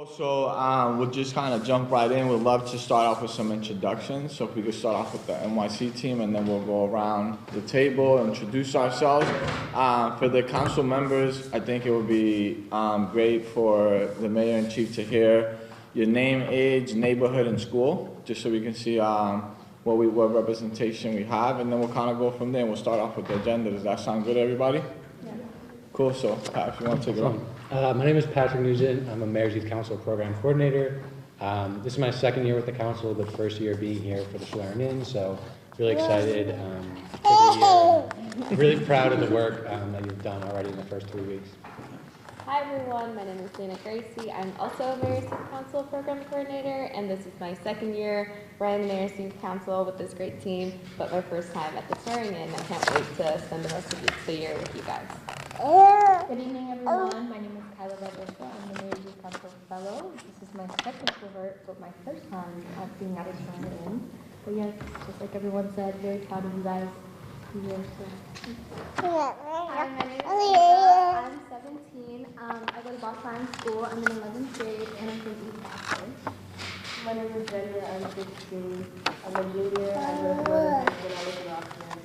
Cool. So we'll just kind of jump right in. We'd love to start off with some introductions. So if we could start off with the NYC team, and then we'll go around the table and introduce ourselves. For the council members, I think it would be great for the mayor and chief to hear your name, age, neighborhood, and school, just so we can see what representation we have, and then we'll kind of go from there. We'll start off with the agenda. Does that sound good, everybody? Yeah. Cool. So Pat, if you want to take it on. My name is Patrick Nugent. I'm a Mayor's Youth Council Program Coordinator. This is my second year with the council, the first year being here for the swearing in, so really excited for the year. I'm really proud of the work that you've done already in the first 3 weeks. Hi everyone, my name is Dana Gracie. I'm also a Mayor's Youth Council Program Coordinator, and this is my second year running the Mayor's Youth Council with this great team, but my first time at the swearing in. I can't wait to spend the rest of the year with you guys. Good evening, everyone. My name is Kyla Barbosa. I'm the Mayor's Youth Council Fellow. This is my second cohort, but my first time being at a swearing in. But yes, just like everyone said, very proud of you guys. Hi, my name is Lisa. I'm 17. I go to Boston School. I'm in 11th grade, and I'm from East Boston. My name is Jenny. I'm 16. I'm a junior. I live in Rockland.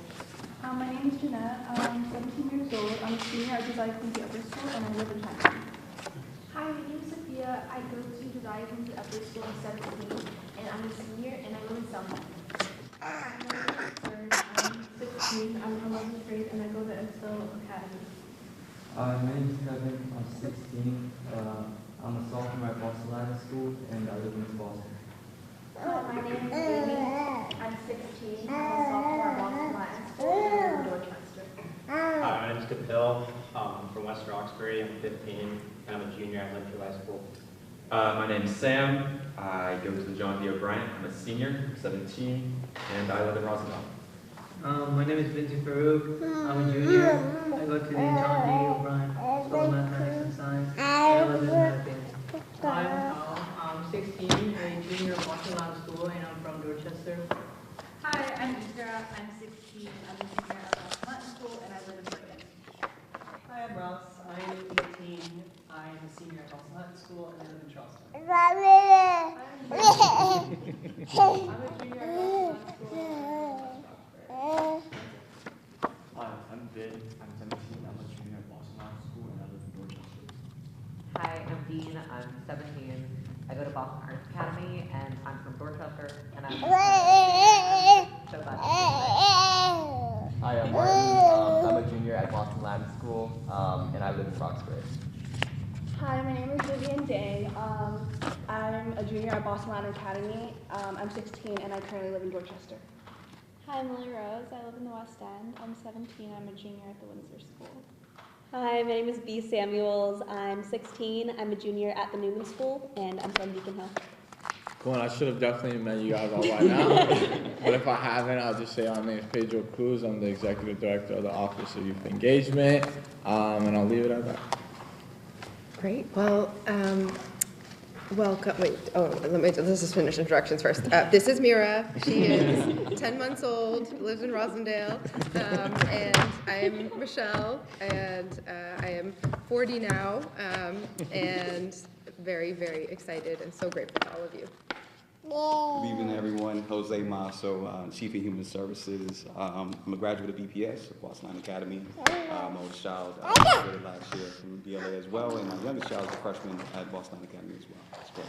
My name is Jeanette. I'm 17 years old. I'm a senior at Josiah Quincy Upper School, and I live in China. Hi, my name is Sophia. I go to Josiah Quincy Upper School. I'm 17, and I'm a senior, and I live in South Bend. I'm 16. I'm in 11th grade, and I go to Ensel Academy. My name is Kevin. I'm 16. I'm a sophomore at Boston Latin School, and I live in Boston. My name is Amy. I'm 16. I'm a sophomore at Boston Latin School, and I live in Dorchester. Hi, my name is Kapil. I'm from West Roxbury. I'm 15, and I'm a junior at Linfield High School. My name is Sam. I go to the John D. O'Brien. I'm a senior, 17, and I live in Rosendale. My name is Vincent Farouk. I'm a junior. I go to the John D. O'Brien School of Mathematics and Science. I live in Mattapan. Hi, I'm Kyle. I'm 16, a junior at Boston Latin School, and I'm from Dorchester. Hi, I'm Isra. I'm 16. I'm a senior at Boston Latin School, and I live in Britain. Hi, I'm Ross. I'm 18. I'm a senior at Boston Latin School, and I live in Charleston. I'm a junior at Boston Latin School. Hi, I'm Vin. I'm 17. I'm a junior at Boston Latin School, and I live in Dorchester. Hi, I'm Dean. I'm 17. I go to Boston Arts Academy, and I'm from Dorchester, and I'm so glad to be here. Hi, I'm Martin. I'm a junior at Boston Latin School, and I live in Roxbury. Hi, my name is Vivian Day. I'm a junior at Boston Latin Academy. I'm 16, and I currently live in Dorchester. Hi, I'm Lily Rose. I live in the West End. I'm 17. I'm a junior at the Windsor School. Hi, my name is Bea Samuels. I'm 16. I'm a junior at the Newman School, and I'm from Beacon Hill. Cool, and I should have definitely met you guys all by now. But if I haven't, I'll just say my name is Pedro Cruz. I'm the Executive Director of the Office of Youth Engagement, and I'll leave it at that. Great. Well, welcome. Wait. Let's just finish introductions first. This is Mira. She is 10 months old, lives in Rosendale, and I am Michelle, and I am 40 now, and very, very excited and so grateful to all of you. Good evening, everyone. Jose Masso, Chief of Human Services. I'm a graduate of BPS, Boston Latin Academy. My oldest child graduated last year from BLA as well, and my youngest child is a freshman at Boston Latin Academy as well.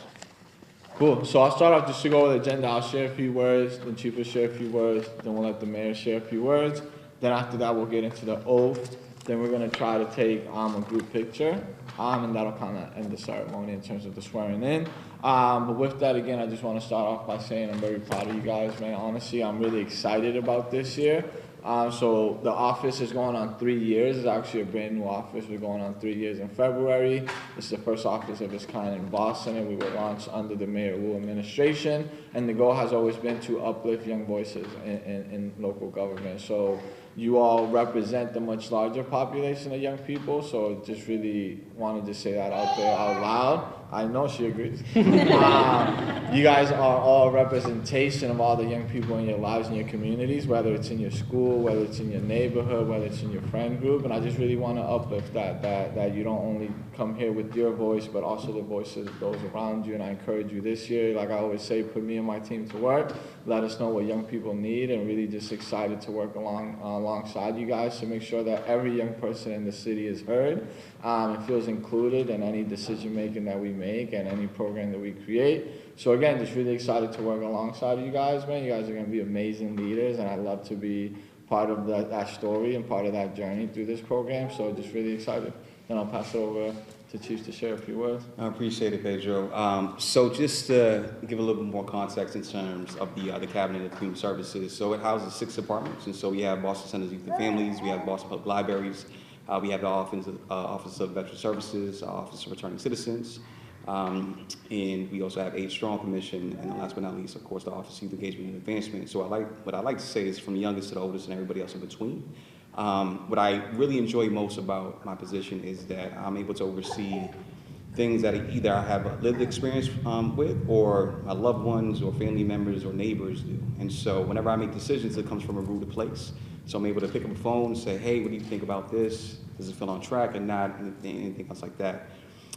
Cool. So I'll start off just to go with the agenda. I'll share a few words, the chief will share a few words, then we'll let the mayor share a few words. Then after that, we'll get into the oath. Then we're going to try to take a group picture, and that'll kind of end the ceremony in terms of the swearing in. But with that, again, I just want to start off by saying I'm very proud of you guys, man. Honestly, I'm really excited about this year. So the office is going on 3 years. It's actually a brand new office. We're going on 3 years in February. It's the first office of its kind in Boston, and we were launched under the Mayor Wu administration. And the goal has always been to uplift young voices in local government. So you all represent the much larger population of young people, so just really wanted to say that out there out loud. I know she agrees. You guys are all a representation of all the young people in your lives and your communities, whether it's in your school, whether it's in your neighborhood, whether it's in your friend group, and I just really want to uplift that you don't only come here with your voice, but also the voices of those around you, and I encourage you this year, like I always say, put me and my team to work, let us know what young people need, and really just excited to work alongside you guys to make sure that every young person in the city is heard and feels included in any decision making that we make and any program that we create. So again, just really excited to work alongside you guys, man. You guys are going to be amazing leaders, and I'd love to be part of that story and part of that journey through this program. So just really excited. And I'll pass it over to Chief to share a few words. I appreciate it, Pedro. So just to give a little bit more context in terms of the Cabinet of Community Services. So it houses 6 departments, and so we have Boston Centers Youth and Families, we have Boston Public Libraries, we have the Office of Veteran Services, Office of Returning Citizens, and we also have Age Strong Commission, and last but not least, of course, the Office of Youth Engagement and Advancement. So what I like to say is from the youngest to the oldest and everybody else in between. What I really enjoy most about my position is that I'm able to oversee things that either I have a lived experience with, or my loved ones or family members or neighbors do. And so whenever I make decisions, it comes from a rooted place. So I'm able to pick up a phone and say, hey, what do you think about this? Does it feel on track or not? Anything else like that.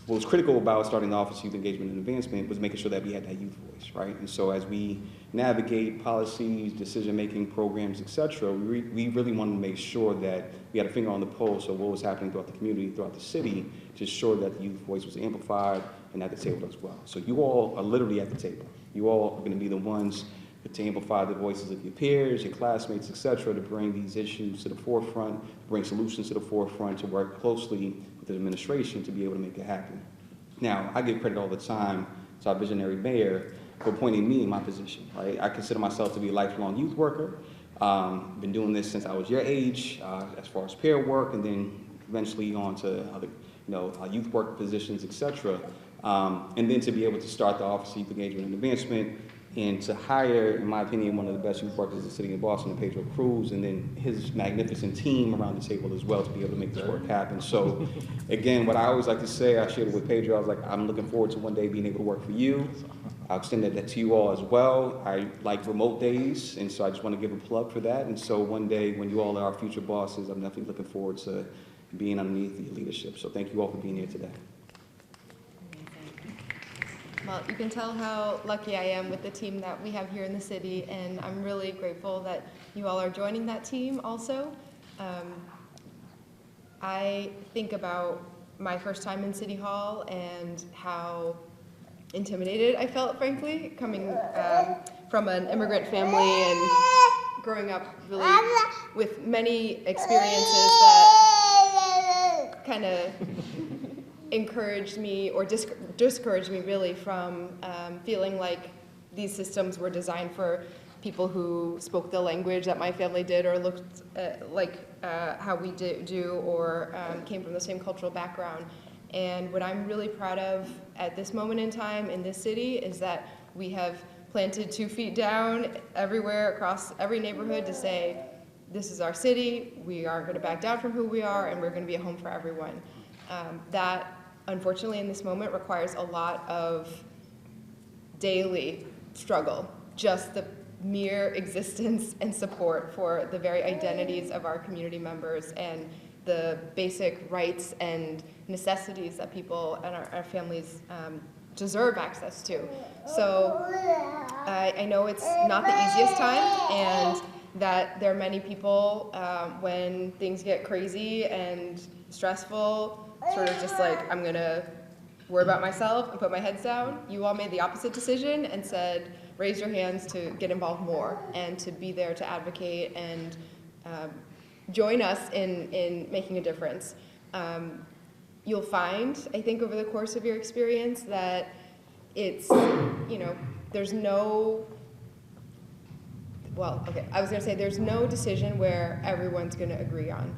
What was critical about starting the Office of Youth Engagement and Advancement was making sure that we had that youth voice, right? And so as we navigate policies, decision-making programs, et cetera, we really wanted to make sure that we had a finger on the pulse of what was happening throughout the community, throughout the city, to ensure that the youth voice was amplified and at the table as well. So you all are literally at the table. You all are going to be the ones to amplify the voices of your peers, your classmates, et cetera, to bring these issues to the forefront, bring solutions to the forefront, to work closely with the administration to be able to make it happen. Now, I give credit all the time to our visionary mayor for appointing me in my position, right? I consider myself to be a lifelong youth worker. Been doing this since I was your age, as far as peer work, and then eventually on to other, youth work positions, et cetera. And then to be able to start the Office of Youth Engagement and Advancement, and to hire, in my opinion, one of the best youth workers in the city of Boston, Pedro Cruz, and then his magnificent team around the table as well to be able to make this work happen. So, again, what I always like to say, I shared it with Pedro, I was like, I'm looking forward to one day being able to work for you. I'll extend that to you all as well. I like remote days, and so I just want to give a plug for that. And so one day, when you all are our future bosses, I'm definitely looking forward to being underneath your leadership. So thank you all for being here today. Well, you can tell how lucky I am with the team that we have here in the city, and I'm really grateful that you all are joining that team also. I think about my first time in City Hall and how intimidated I felt, frankly, coming from an immigrant family and growing up really with many experiences that kind of encouraged me or discouraged me really from feeling like these systems were designed for people who spoke the language that my family did or looked like how we do or came from the same cultural background. And what I'm really proud of at this moment in time in this city is that we have planted 2 feet down everywhere across every neighborhood to say, this is our city, we aren't going to back down from who we are, and we're going to be a home for everyone. That, unfortunately, in this moment requires a lot of daily struggle, just the mere existence and support for the very identities of our community members and the basic rights and necessities that people and our families deserve access to. So I know it's not the easiest time, and that there are many people when things get crazy and stressful, sort of just like, I'm gonna worry about myself and put my heads down. You all made the opposite decision and said, raise your hands to get involved more and to be there to advocate and join us in making a difference. You'll find, I think, over the course of your experience that it's, there's no, well, okay, I was gonna say there's no decision where everyone's gonna agree on.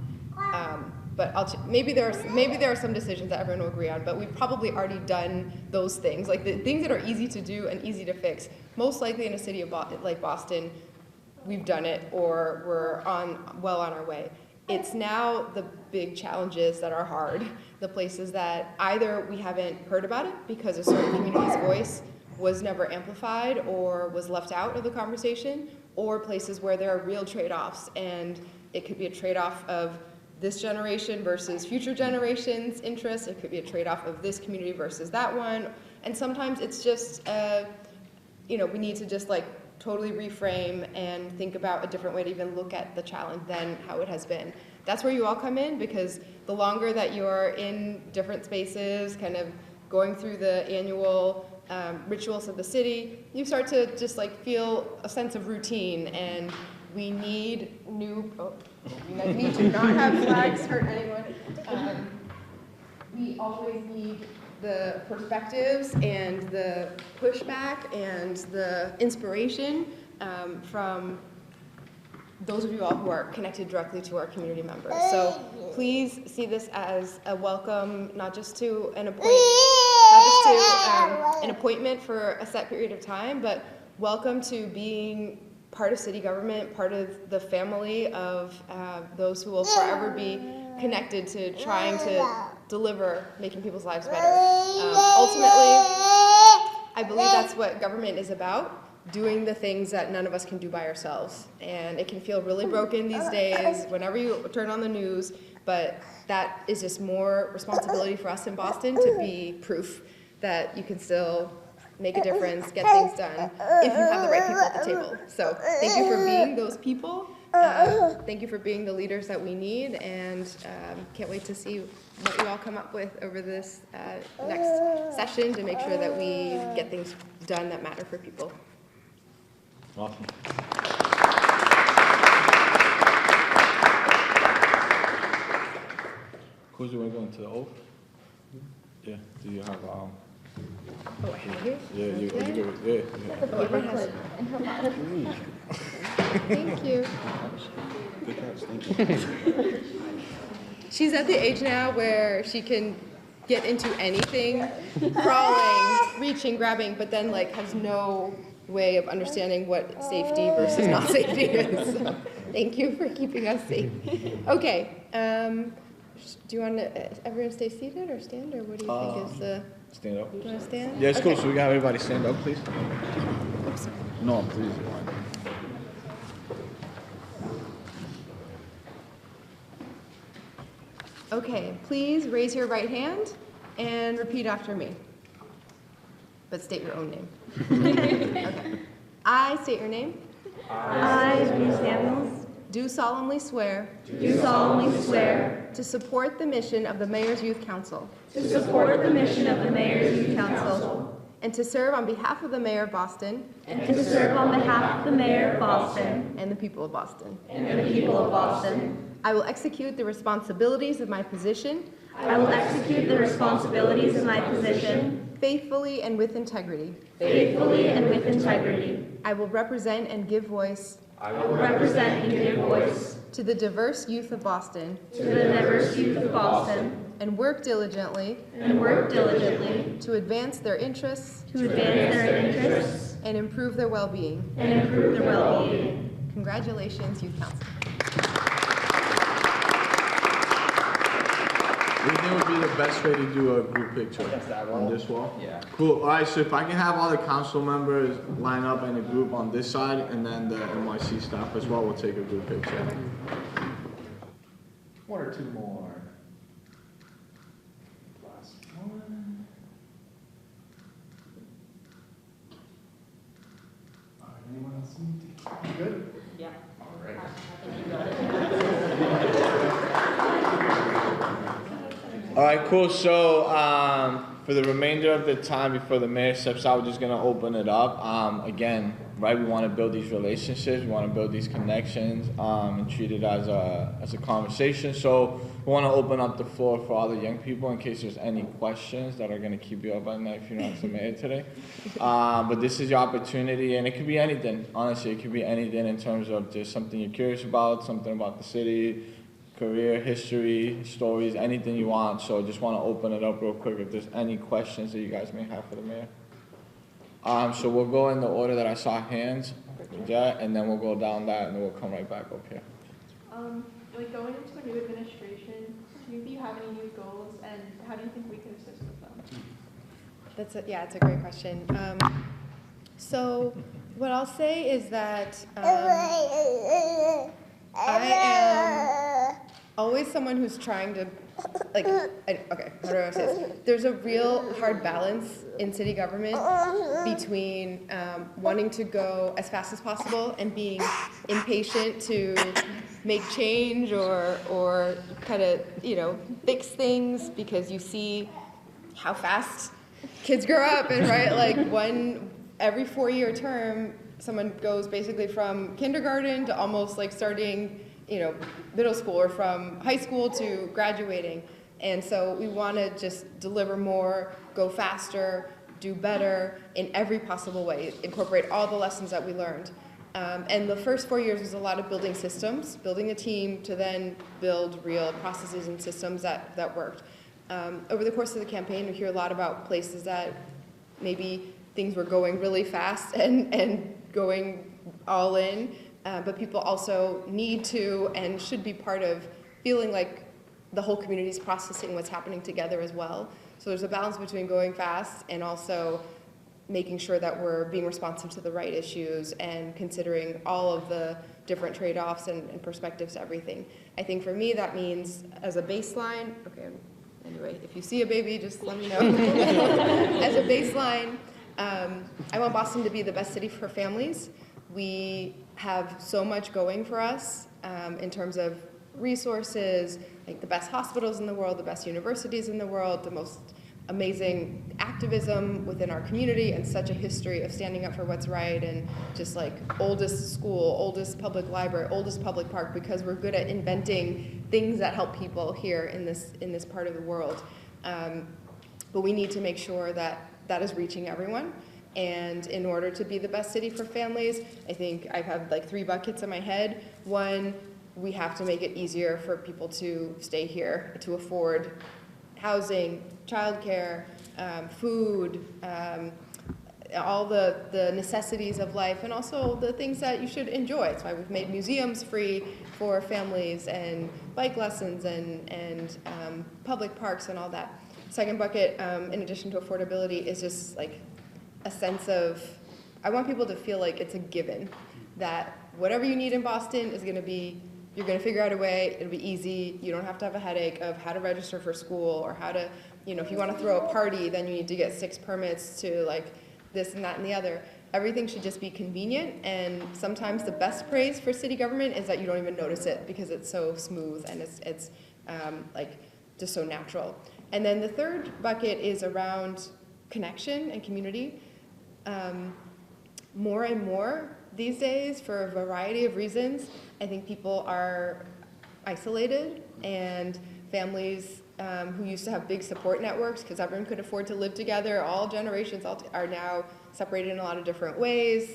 But maybe there are some decisions that everyone will agree on, but we've probably already done those things, like the things that are easy to do and easy to fix. Most likely in a city like Boston, we've done it or we're well on our way. It's now the big challenges that are hard, the places that either we haven't heard about it because a certain community's voice was never amplified or was left out of the conversation, or places where there are real trade-offs, and it could be a trade-off of this generation versus future generations' interests. It could be a trade-off of this community versus that one. And sometimes it's just, we need to just like totally reframe and think about a different way to even look at the challenge than how it has been. That's where you all come in, because the longer that you're in different spaces, kind of going through the annual rituals of the city, you start to just like feel a sense of routine, and we need we need to not have flags hurt anyone. We always need the perspectives and the pushback and the inspiration from those of you all who are connected directly to our community members. So please see this as a welcome, not just to an appointment for a set period of time, but welcome to being part of city government, part of the family of those who will forever be connected to trying to deliver making people's lives better. Ultimately, I believe that's what government is about, doing the things that none of us can do by ourselves. And it can feel really broken these days whenever you turn on the news, but that is just more responsibility for us in Boston to be proof that you can still make a difference, get things done, if you have the right people at the table. So thank you for being those people. Thank you for being the leaders that we need, and can't wait to see what you all come up with over this next session to make sure that we get things done that matter for people. Awesome. Cool, do you want to go into the oath? Yeah, do you have, Oh, I have it here? yeah, you good, yeah. Oh, it has- Thank you. Good catch, thank you. She's at the age now where she can get into anything, crawling, reaching, grabbing, but then like has no way of understanding what safety versus not safety is. So, thank you for keeping us safe. Okay, do you want to, everyone stay seated or stand, or what do you think is the? Stand up. You want to stand? Yeah, it's Okay. cool, so we got everybody stand up, please. Oops. No, please. Okay, please raise your right hand and repeat after me. But state your own name. Okay. I state your name. I, B. Samuels, Do solemnly swear. do solemnly swear To support the mission of the Mayor's Youth Council. to support the mission of the Mayor's Youth Council And to serve on behalf of the Mayor of Boston. and to serve on behalf of the Mayor of Boston And the people of Boston. and the people of Boston. I will execute the responsibilities of my position. I will execute the responsibilities of my position Faithfully and with integrity. faithfully and with integrity. I will represent and give voice. I will represent and give voice To the diverse youth of Boston. to the diverse youth of Boston And work diligently. and work diligently To advance their interests. to advance their interests And improve their well-being. and improve their well-being. Congratulations, Youth Council. What do you think would be the best way to do a group picture? On this wall? Yeah. Cool, all right, so if I can have all the council members line up in a group on this side, and then the NYC staff as well, we'll take a group picture. One or two more. Last one. All right, anyone else need to? Good? Yeah. All right. All right, cool. So for the remainder of the time before the mayor steps out, we're just gonna open it up. Again, right? We want to build these relationships. We want to build these connections and treat it as a conversation. So we want to open up the floor for all the young people in case there's any questions that are gonna keep you up at night if you're not the mayor today. But this is your opportunity, and it could be anything. Honestly, it could be anything in terms of just something you're curious about, something about the city. Career, history, stories, anything you want. So just want to open it up real quick if there's any questions that you guys may have for the mayor. So we'll go in the order that I saw hands. Yeah, and then we'll go down that and then we'll come right back up here. Like going into a new administration, do you have any new goals, and how do you think we can assist with them? Yeah, it's a great question. So what I'll say is that I am always someone who's trying to, like, okay, how do I say this? There's a real hard balance in city government between wanting to go as fast as possible and being impatient to make change or kind of, fix things because you see how fast kids grow up, and like every 4-year term, someone goes basically from kindergarten to almost like starting, middle school, or from high school to graduating. And so we want to just deliver more, go faster, do better in every possible way, incorporate all the lessons that we learned. And the first 4 years was a lot of building systems, building a team to then build real processes and systems that worked. Over the course of the campaign, we hear a lot about places that maybe things were going really fast and going all in, but people also need to and should be part of feeling like the whole community is processing what's happening together as well. So there's a balance between going fast and also making sure that we're being responsive to the right issues and considering all of the different trade-offs and perspectives to everything. I think for me that means as a baseline, okay, anyway, if you see a baby, just let me know. As a baseline, I want Boston to be the best city for families. We have so much going for us in terms of resources, like the best hospitals in the world, the best universities in the world, the most amazing activism within our community, and such a history of standing up for what's right, and just like oldest school, oldest public library, oldest public park, because we're good at inventing things that help people here in this part of the world. But we need to make sure that that is reaching everyone. And in order to be the best city for families, I think I have like 3 buckets in my head. One, we have to make it easier for people to stay here, to afford housing, childcare, food, all the necessities of life, and also the things that you should enjoy. That's why we've made museums free for families, and bike lessons, and public parks and all that. Second bucket, in addition to affordability, is just like a sense of, I want people to feel like it's a given, that whatever you need in Boston is going to be, you're going to figure out a way, it'll be easy, you don't have to have a headache of how to register for school, or how to, if you want to throw a party, then you need to get 6 permits to like this and that and the other. Everything should just be convenient, and sometimes the best praise for city government is that you don't even notice it because it's so smooth and it's like just so natural. And then the third bucket is around connection and community. More and more these days, for a variety of reasons, I think people are isolated, and families who used to have big support networks because everyone could afford to live together, all generations are now separated in a lot of different ways.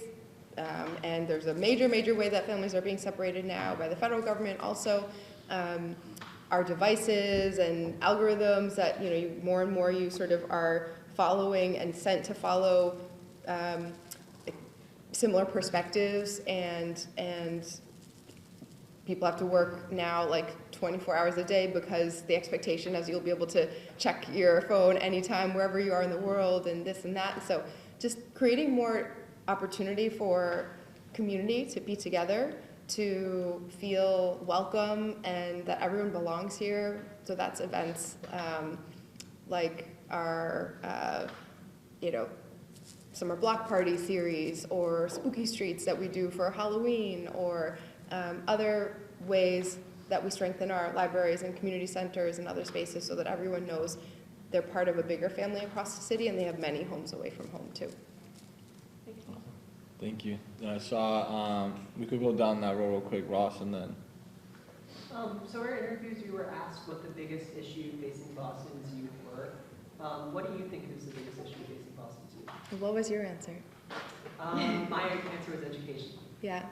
And there's a major way that families are being separated now by the federal government also. Our devices and algorithms that more and more you sort of are following and sent to follow similar perspectives, and people have to work now like 24 hours a day because the expectation is you'll be able to check your phone anytime wherever you are in the world, and this and that. So just creating more opportunity for community to be together, to feel welcome and that everyone belongs here. So that's events like our summer block party series, or spooky streets that we do for Halloween, or other ways that we strengthen our libraries and community centers and other spaces so that everyone knows they're part of a bigger family across the city, and they have many homes away from home too. Thank you. And I saw, we could go down that road real quick, Ross, and then. So in interviews, you were asked what the biggest issue facing Boston's youth were. What do you think is the biggest issue facing Boston's youth? What was your answer? My answer was education. Yeah.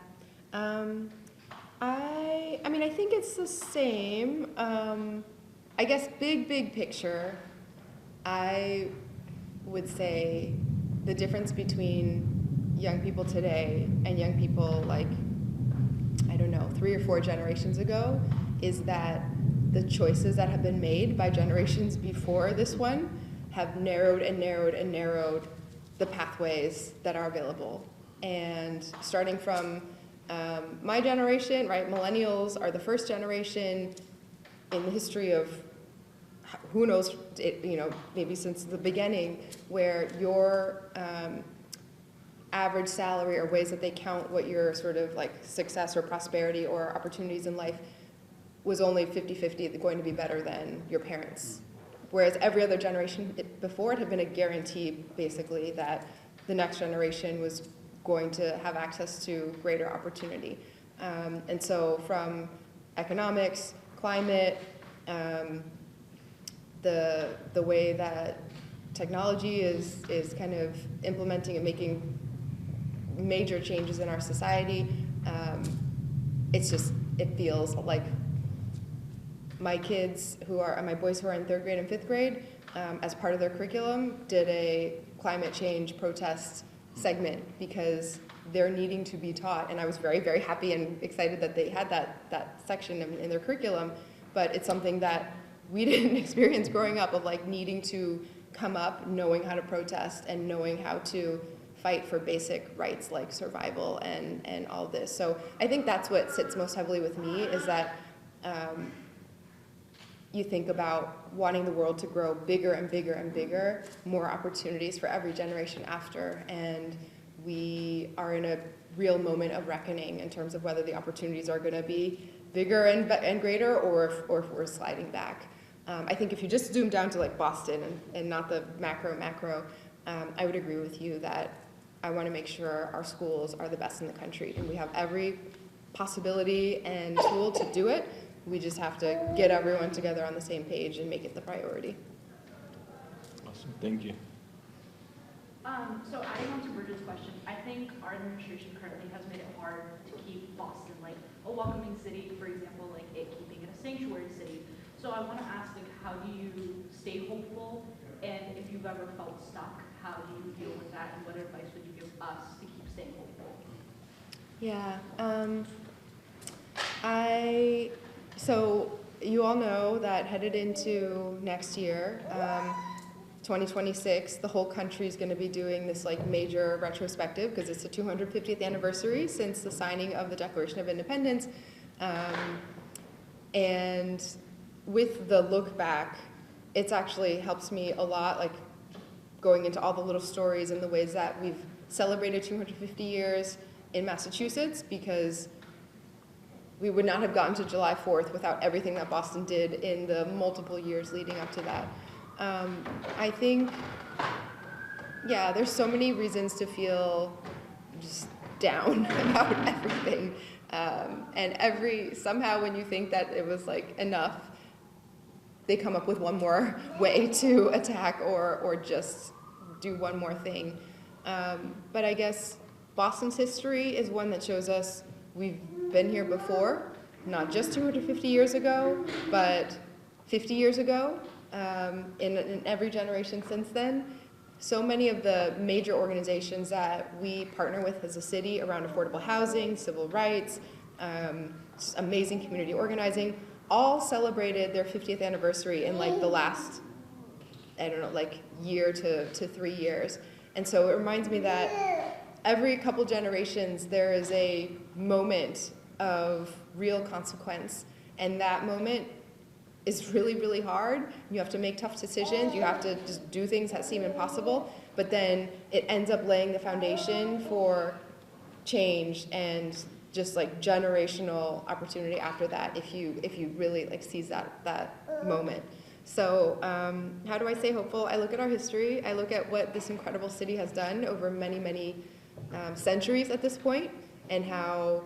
I mean, I think it's the same. I guess big picture, I would say the difference between young people today and young people like, I don't know, 3 or 4 generations ago is that the choices that have been made by generations before this one have narrowed and narrowed and narrowed the pathways that are available. And starting from my generation, right, millennials are the first generation in the history of who knows, maybe since the beginning, where your average salary or ways that they count what your sort of like success or prosperity or opportunities in life was only 50-50 going to be better than your parents. Whereas every other generation before it had been a guarantee, basically, that the next generation was going to have access to greater opportunity. And so from economics, climate, the way that technology is kind of implementing and making major changes in our society, it feels like my boys who are in 3rd grade and 5th grade, as part of their curriculum, did a climate change protest segment because they're needing to be taught. And I was very, very happy and excited that they had that section in their curriculum, but it's something that we didn't experience growing up, of like needing to come up, knowing how to protest and knowing how to fight for basic rights like survival and all this. So I think that's what sits most heavily with me, is that you think about wanting the world to grow bigger and bigger and bigger, more opportunities for every generation after, and we are in a real moment of reckoning in terms of whether the opportunities are going to be bigger and greater, or if we're sliding back. I think if you just zoom down to like Boston and not the macro, I would agree with you that I want to make sure our schools are the best in the country, and we have every possibility and tool to do it. We just have to get everyone together on the same page and make it the priority. Awesome, thank you. So adding on to Bridget's question, I think our administration currently has made it hard to keep Boston like a welcoming city, for example, like it keeping it a sanctuary city. So I want to ask, like, how do you stay hopeful? And if you've ever felt stuck, how do you deal with that? And what advice would you give us to keep staying hopeful? Yeah, so you all know that headed into next year, 2026, the whole country is going to be doing this like major retrospective because it's the 250th anniversary since the signing of the Declaration of Independence. And with the look back, it's actually helps me a lot, like going into all the little stories and the ways that we've celebrated 250 years in Massachusetts, because we would not have gotten to July 4th without everything that Boston did in the multiple years leading up to that. I think, yeah, there's so many reasons to feel just down about everything. And somehow when you think that it was like enough, they come up with one more way to attack or just do one more thing. But I guess Boston's history is one that shows us we've been here before, not just 250 years ago, but 50 years ago, in every generation since then. So many of the major organizations that we partner with as a city around affordable housing, civil rights, just amazing community organizing, all celebrated their 50th anniversary in like the last, I don't know, like year to 3 years. And so it reminds me that every couple generations there is a moment of real consequence, and that moment is really, really hard. You have to make tough decisions. You have to just do things that seem impossible, but then it ends up laying the foundation for change and just like generational opportunity after that if you really like seize that moment. So how do I stay hopeful? I look at our history. I look at what this incredible city has done over many, many centuries at this point, and how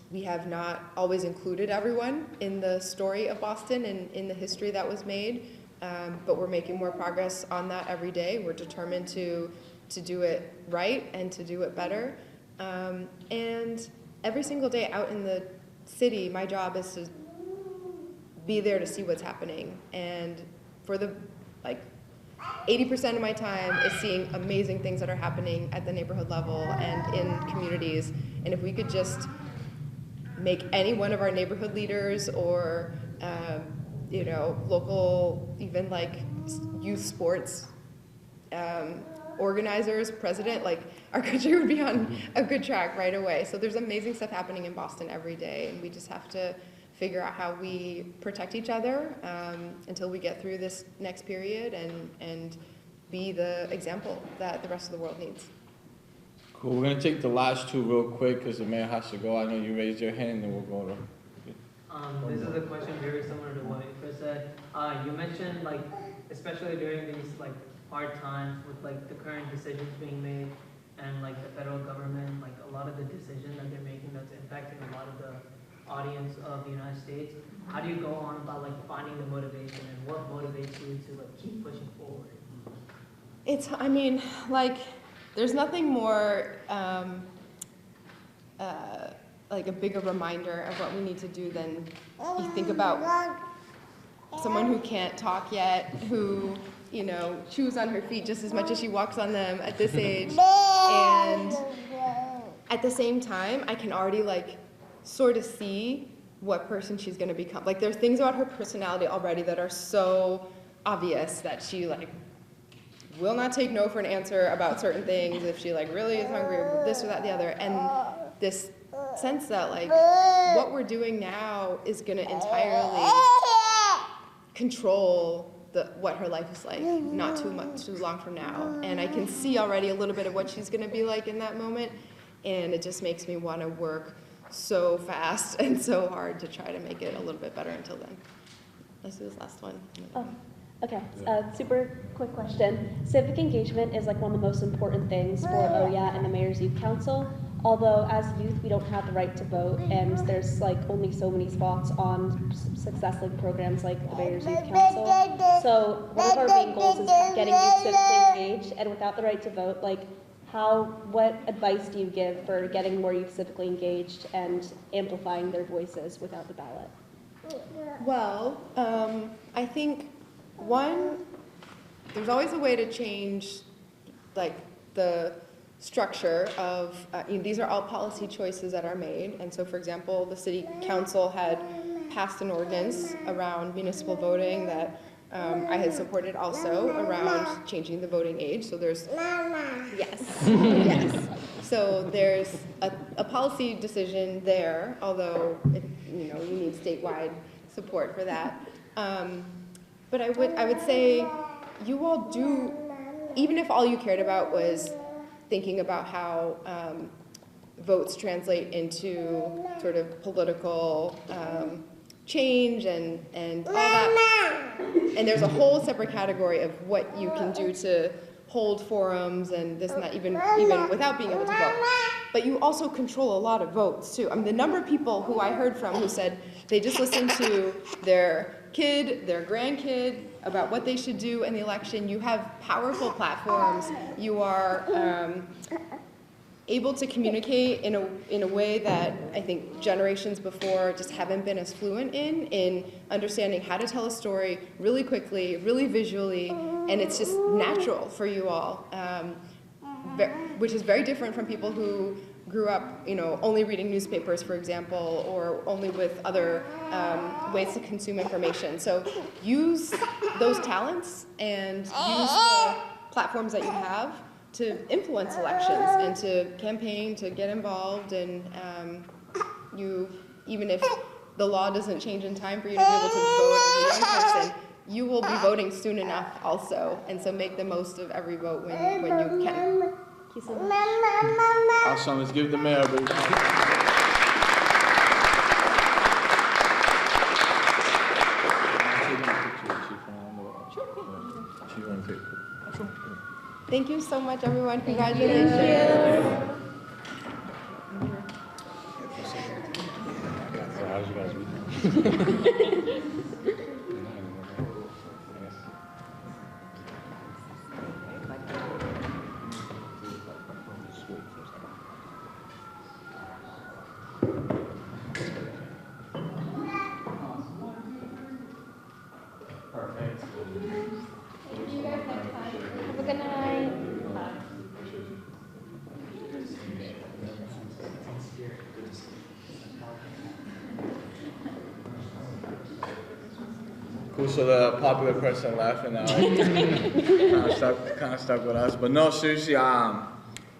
we have not always included everyone in the story of Boston and in the history that was made, but we're making more progress on that every day. We're determined to do it right and to do it better. And every single day out in the city, my job is to be there to see what's happening. And for the 80% of my time is seeing amazing things that are happening at the neighborhood level and in communities. And if we could just make any one of our neighborhood leaders or you know, local, even like youth sports organizers, president, like our country would be on a good track right away. So there's amazing stuff happening in Boston every day, and we just have to figure out how we protect each other until we get through this next period and be the example that the rest of the world needs. Cool, we're gonna take the last two real quick because the mayor has to go. I know you raised your hand and then we'll go to. This is a question very similar to what you first said. You mentioned like, especially during these like hard times with like the current decisions being made and like the federal government, like a lot of the decisions that they're making that's impacting a lot of the audience of the United States. How do you go on about like finding the motivation and what motivates you to like keep pushing forward? It's, I mean, like, there's nothing more like a bigger reminder of what we need to do than you think about someone who can't talk yet, who, you know, chews on her feet just as much as she walks on them at this age. And at the same time, I can already like sort of see what person she's gonna become. Like there's things about her personality already that are so obvious that she like will not take no for an answer about certain things if she like really is hungry or this or that, the other. And this sense that like what we're doing now is gonna entirely control what her life is like, not too long from now. And I can see already a little bit of what she's gonna be like in that moment. And it just makes me wanna work so fast and so hard to try to make it a little bit better until then. Let's do this last one. Oh, okay. Super quick question. Civic engagement is like one of the most important things for OYA and the Mayor's Youth Council. Although as youth, we don't have the right to vote, and there's like only so many spots on success-link programs like the Mayor's Youth Council. So one of our main goals is getting youth civically engaged, and without the right to vote, like what advice do you give for getting more youth civically engaged and amplifying their voices without the ballot? Well, I think one, there's always a way to change like the structure of, these are all policy choices that are made. And so for example, the city council had passed an ordinance around municipal voting that I had supported also around changing the voting age. So there's, yes, yes. So there's a policy decision there, although you need statewide support for that. But I would say you all do, even if all you cared about was thinking about how votes translate into sort of political change and all that. And there's a whole separate category of what you can do to hold forums and this and that, even without being able to vote. But you also control a lot of votes too. I mean, the number of people who I heard from who said they just listened to their kid, their grandkid, about what they should do in the election. You have powerful platforms. You are able to communicate in a way that I think generations before just haven't been as fluent in understanding how to tell a story really quickly, really visually, and it's just natural for you all, which is very different from people who grew up, only reading newspapers, for example, or only with other ways to consume information. So use those talents and use the platforms that you have to influence elections and to campaign, to get involved, and even if the law doesn't change in time for you to be able to vote as a young person, you will be voting soon enough also, and so make the most of every vote when you can. Thank you so much. Awesome, let's give the mayor a big Thank you so much, everyone. Congratulations. How's you guys' week? Perfect. See you guys next time. Have a good night. Cool, so the popular person left and now kind of stuck with us. But no, seriously, I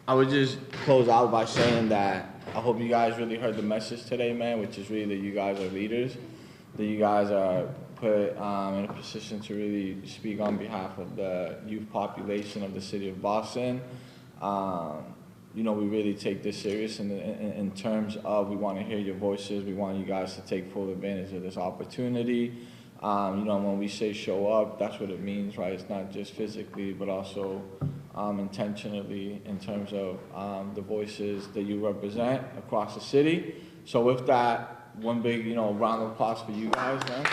would just close out by saying that I hope you guys really heard the message today, man, which is really that you guys are leaders, that you guys are put in a position to really speak on behalf of the youth population of the city of Boston. You know, we really take this serious in terms of we want to hear your voices. We want you guys to take full advantage of this opportunity. You know, when we say show up, that's what it means, right? It's not just physically, but also intentionally in terms of the voices that you represent across the city. So with that, one big, round of applause for you guys, man.